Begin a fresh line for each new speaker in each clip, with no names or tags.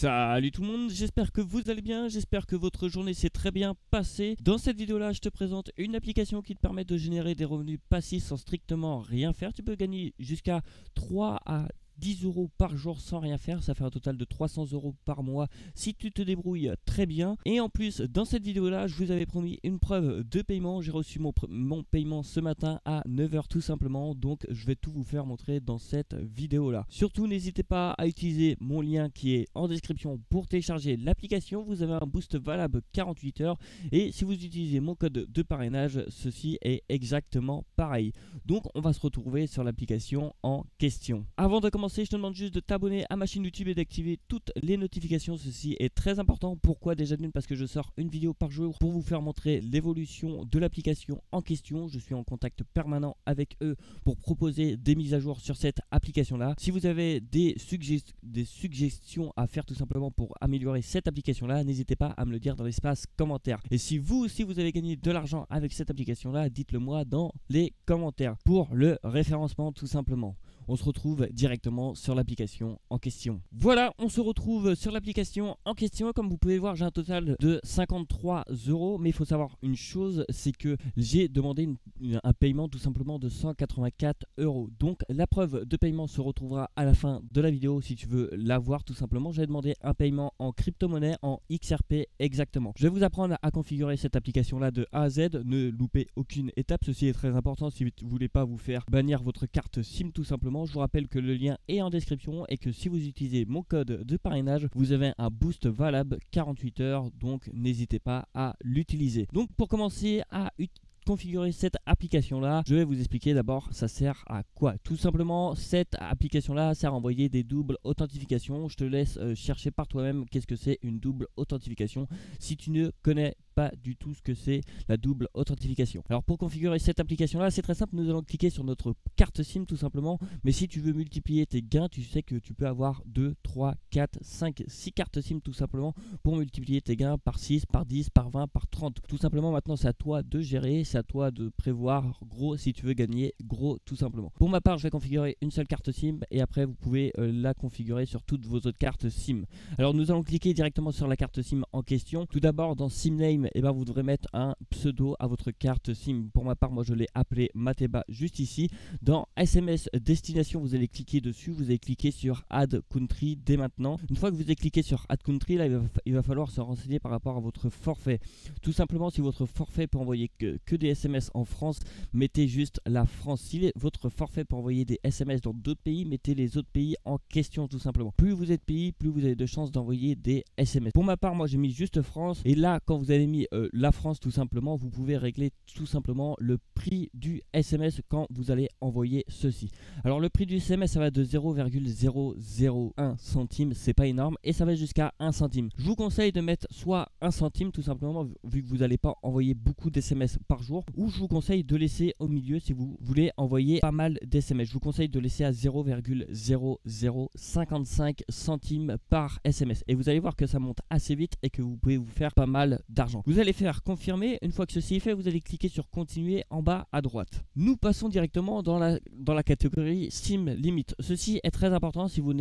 Salut tout le monde, j'espère que vous allez bien, j'espère que votre journée s'est très bien passée. Dans cette vidéo là, je te présente une application qui te permet de générer des revenus passifs sans strictement rien faire. Tu peux gagner jusqu'à 3 à 10 euros par jour sans rien faire, ça fait un total de 300 euros par mois si tu te débrouilles très bien. Et en plus, dans cette vidéo là, je vous avais promis une preuve de paiement. J'ai reçu mon paiement ce matin à 9 h tout simplement, donc je vais tout vous faire montrer dans cette vidéo là. Surtout n'hésitez pas à utiliser mon lien qui est en description pour télécharger l'application. Vous avez un boost valable 48 heures et si vous utilisez mon code de parrainage, ceci est exactement pareil. Donc on va se retrouver sur l'application en question. Avant de commencer, je te demande juste de t'abonner à ma chaîne YouTube et d'activer toutes les notifications. Ceci est très important. Pourquoi? Déjà d'une, parce que je sors une vidéo par jour pour vous faire montrer l'évolution de l'application en question. Je suis en contact permanent avec eux pour proposer des mises à jour sur cette application là. Si vous avez des suggestions à faire tout simplement pour améliorer cette application là, n'hésitez pas à me le dire dans l'espace commentaire. Et si vous aussi vous avez gagné de l'argent avec cette application là, dites-le moi dans les commentaires pour le référencement tout simplement. On se retrouve directement sur l'application en question. Voilà, on se retrouve sur l'application en question. Comme vous pouvez voir, j'ai un total de 53 euros. Mais il faut savoir une chose, c'est que j'ai demandé un paiement tout simplement de 184 euros. Donc la preuve de paiement se retrouvera à la fin de la vidéo si tu veux la voir tout simplement. J'ai demandé un paiement en crypto-monnaie, en XRP exactement. Je vais vous apprendre à configurer cette application là de A à Z. Ne loupez aucune étape. Ceci est très important si vous ne voulez pas vous faire bannir votre carte SIM tout simplement. Je vous rappelle que le lien est en description et que si vous utilisez mon code de parrainage, vous avez un boost valable 48 heures, donc n'hésitez pas à l'utiliser. Donc pour commencer à configurer cette application là, je vais vous expliquer d'abord ça sert à quoi. Tout simplement, cette application là sert à envoyer des doubles authentifications. Je te laisse chercher par toi-même qu'est-ce que c'est une double authentification si tu ne connais pas du tout ce que c'est la double authentification. Alors pour configurer cette application là, c'est très simple. Nous allons cliquer sur notre carte SIM tout simplement. Mais si tu veux multiplier tes gains, tu sais que tu peux avoir 2, 3, 4, 5, 6 cartes SIM tout simplement pour multiplier tes gains par 6, par 10, par 20, par 30. Tout simplement, maintenant c'est à toi de gérer, c'est à toi de prévoir gros si tu veux gagner gros tout simplement. Pour ma part, je vais configurer une seule carte SIM et après vous pouvez la configurer sur toutes vos autres cartes SIM. Alors nous allons cliquer directement sur la carte SIM en question. Tout d'abord dans SIM Name, vous devrez mettre un pseudo à votre carte SIM. Pour ma part, moi je l'ai appelé Mateba juste ici. Dans SMS destination, vous allez cliquer dessus, vous allez cliquer sur Add Country dès maintenant. Une fois que vous avez cliqué sur Add Country, là il va falloir se renseigner par rapport à votre forfait. Tout simplement, si votre forfait peut envoyer que des SMS en France, mettez juste la France. Si votre forfait peut envoyer des SMS dans d'autres pays, mettez les autres pays en question tout simplement. Plus vous êtes pays, plus vous avez de chances d'envoyer des SMS. Pour ma part, moi j'ai mis juste France et là quand vous avez mis la France tout simplement, vous pouvez régler tout simplement le prix du SMS quand vous allez envoyer ceci. Alors le prix du SMS, ça va de 0,001 centime, c'est pas énorme, et ça va jusqu'à 1 centime. Je vous conseille de mettre soit 1 centime tout simplement vu que vous n'allez pas envoyer beaucoup d'SMS par jour, ou je vous conseille de laisser au milieu si vous voulez envoyer pas mal d'SMS. Je vous conseille de laisser à 0,0055 centimes par SMS et vous allez voir que ça monte assez vite et que vous pouvez vous faire pas mal d'argent. Vous allez faire confirmer. Une fois que ceci est fait, vous allez cliquer sur continuer en bas à droite. Nous passons directement dans la catégorie SIM Limit. Ceci est très important. Si vous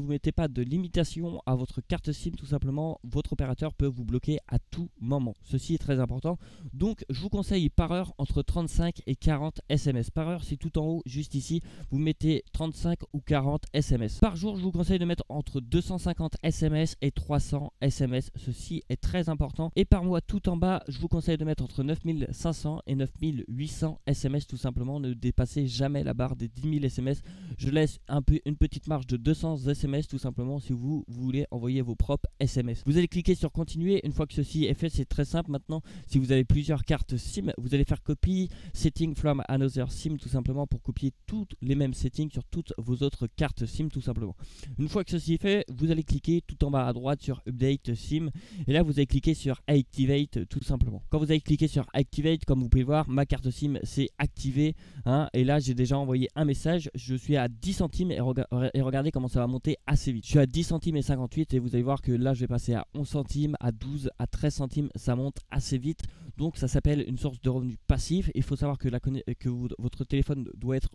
mettez pas de limitation à votre carte SIM, tout simplement, votre opérateur peut vous bloquer à tout moment. Ceci est très important. Donc, je vous conseille par heure entre 35 et 40 SMS. Par heure, c'est tout en haut, juste ici. Vous mettez 35 ou 40 SMS. Par jour, je vous conseille de mettre entre 250 SMS et 300 SMS. Ceci est très important. Et par mois, tout en bas, je vous conseille de mettre entre 9500 et 9800 SMS tout simplement. Ne dépassez jamais la barre des 10 000 SMS. Je laisse une petite marge de 200 SMS tout simplement si vous voulez envoyer vos propres SMS. Vous allez cliquer sur continuer. Une fois que ceci est fait, c'est très simple maintenant. Si vous avez plusieurs cartes SIM, vous allez faire copy setting from another SIM tout simplement pour copier toutes les mêmes settings sur toutes vos autres cartes SIM tout simplement. Une fois que ceci est fait, vous allez cliquer tout en bas à droite sur update SIM et là vous allez cliquer sur activate tout simplement. Quand vous allez cliquer sur activate, comme vous pouvez voir, ma carte SIM c'est activé et là j'ai déjà envoyé un message. Je suis à 10 centimes et regardez comment ça va monter assez vite. Je suis à 10 centimes et 58 et vous allez voir que là je vais passer à 11 centimes, à 12, à 13 centimes. Ça monte assez vite. Donc ça s'appelle une source de revenus passifs. Il faut savoir que, votre téléphone doit être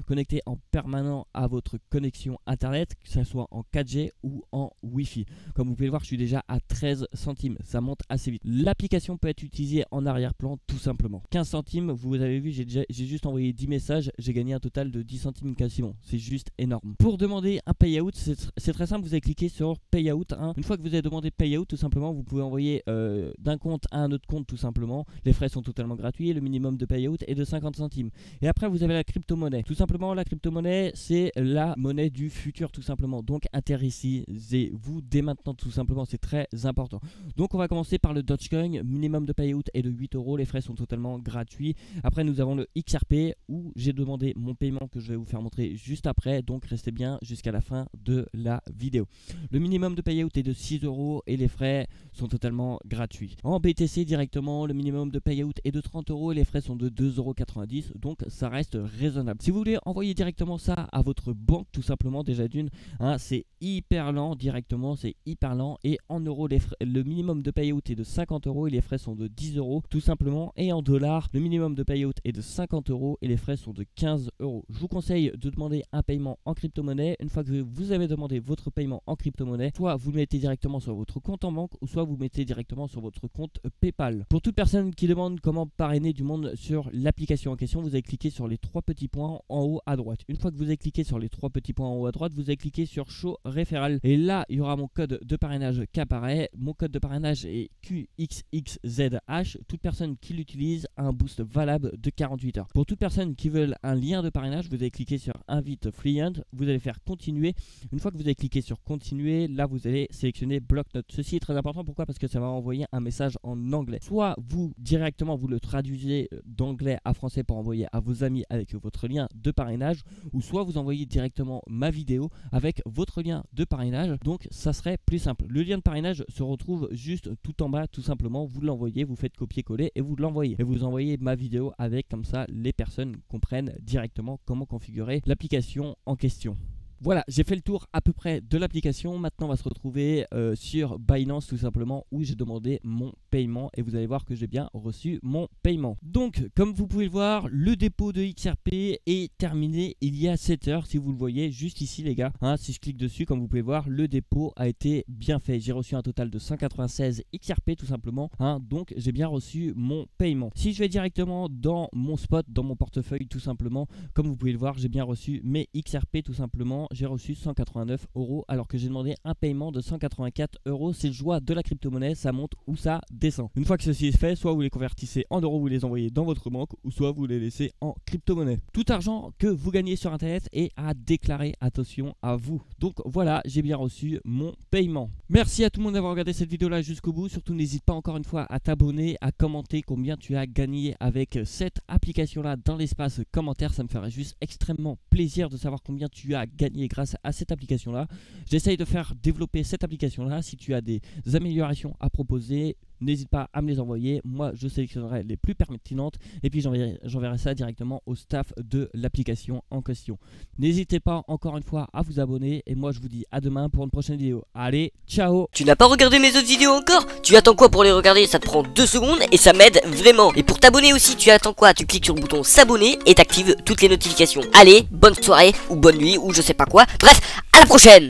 connecté en permanent à votre connexion internet, que ce soit en 4G ou en Wi-Fi. Comme vous pouvez le voir, je suis déjà à 13 centimes, ça monte assez vite. L'application peut être utilisée en arrière-plan tout simplement. 15 centimes, vous avez vu, j'ai juste envoyé 10 messages, j'ai gagné un total de 10 centimes quasiment. C'est juste énorme. Pour demander un payout, c'est très simple, vous allez cliquer sur payout. Une fois que vous avez demandé payout, tout simplement, vous pouvez envoyer d'un compte à un autre compte tout simplement. Les frais sont totalement gratuits, le minimum de payout est de 50 centimes. Et après, vous avez la crypto-monnaie. Tout simplement, la crypto-monnaie, c'est la monnaie du futur tout simplement. Donc, intéressez-vous dès maintenant tout simplement, c'est très important. Donc, on va commencer par le Dogecoin. Minimum de payout est de 8 €. Les frais sont totalement gratuits. Après, nous avons le XRP où j'ai demandé mon paiement que je vais vous faire montrer juste après. Donc, restez bien jusqu'à la fin de la vidéo. Le minimum de payout est de 6 € et les frais sont totalement gratuits. En BTC directement, le minimum de payout est de 30 € et les frais sont de 2,90 €. Donc, ça reste raisonnable. Si vous voulez envoyer directement ça à votre banque, tout simplement, déjà d'une, c'est hyper lent directement, c'est hyper lent. Et en euros, le minimum de payout est de 50 € et les frais sont de 10 € tout simplement. Et en dollars, le minimum de payout est de 50 € et les frais sont de 15 €. Je vous conseille de demander un paiement en crypto-monnaie. Une fois que vous avez demandé votre paiement en crypto-monnaie, soit vous le mettez directement sur votre compte en banque ou soit vous mettez directement sur votre compte PayPal. Pour toute personne qui demande comment parrainer du monde sur l'application en question, vous allez cliquer sur les 3 petits points en haut à droite. Une fois que vous avez cliqué sur les 3 petits points en haut à droite, vous allez cliquer sur Show Référal. Et là, il y aura mon code de parrainage qui apparaît. Mon code de parrainage est QXXZH. Toute personne qui l'utilise a un boost valable de 48 heures. Pour toute personne qui veut un lien de parrainage, vous allez cliquer sur Invite Friend. Vous allez faire continuer. Une fois que vous avez cliqué sur continuer, là vous allez sélectionner Bloc Notes. Ceci est très important. Pourquoi? Parce que ça va envoyer un message en anglais. Soit vous directement vous le traduisez d'anglais à français pour envoyer à vos amis avec votre lien de parrainage, ou soit vous envoyez directement ma vidéo avec votre lien de parrainage. Donc ça serait plus simple. Le lien de parrainage se retrouve juste tout en bas tout simplement. Vous l'envoyez, vous faites copier-coller et vous l'envoyez. Et vous envoyez ma vidéo avec, comme ça les personnes comprennent directement comment configurer l'application en question. Voilà, j'ai fait le tour à peu près de l'application. Maintenant, on va se retrouver sur Binance tout simplement où j'ai demandé mon paiement et vous allez voir que j'ai bien reçu mon paiement. Donc, comme vous pouvez le voir, le dépôt de XRP est terminé il y a 7 heures. Si vous le voyez juste ici les gars, si je clique dessus, comme vous pouvez voir, le dépôt a été bien fait. J'ai reçu un total de 196 XRP tout simplement. Donc, j'ai bien reçu mon paiement. Si je vais directement dans mon spot, dans mon portefeuille tout simplement, comme vous pouvez le voir, j'ai bien reçu mes XRP tout simplement. J'ai reçu 189 € alors que j'ai demandé un paiement de 184 €. C'est le joie de la crypto-monnaie, ça monte ou ça descend. Une fois que ceci est fait, soit vous les convertissez en euros, vous les envoyez dans votre banque, ou soit vous les laissez en crypto-monnaie. Tout argent que vous gagnez sur internet est à déclarer, attention à vous. Donc voilà, j'ai bien reçu mon paiement. Merci à tout le monde d'avoir regardé cette vidéo là jusqu'au bout. Surtout n'hésite pas encore une fois à t'abonner, à commenter combien tu as gagné avec cette application là dans l'espace commentaire. Ça me ferait juste extrêmement plaisir de savoir combien tu as gagné grâce à cette application là. J'essaye de faire développer cette application là. Si tu as des améliorations à proposer, n'hésite pas à me les envoyer. Moi je sélectionnerai les plus pertinentes et puis j'enverrai ça directement au staff de l'application en question. N'hésitez pas encore une fois à vous abonner et moi je vous dis à demain pour une prochaine vidéo. Allez, ciao.
Tu n'as pas regardé mes autres vidéos encore? Tu attends quoi pour les regarder? Ça te prend 2 secondes et ça m'aide vraiment. Et pour t'abonner aussi, tu attends quoi? Tu cliques sur le bouton s'abonner et t'actives toutes les notifications. Allez, bonne soirée ou bonne nuit ou je sais pas quoi. Bref, à la prochaine.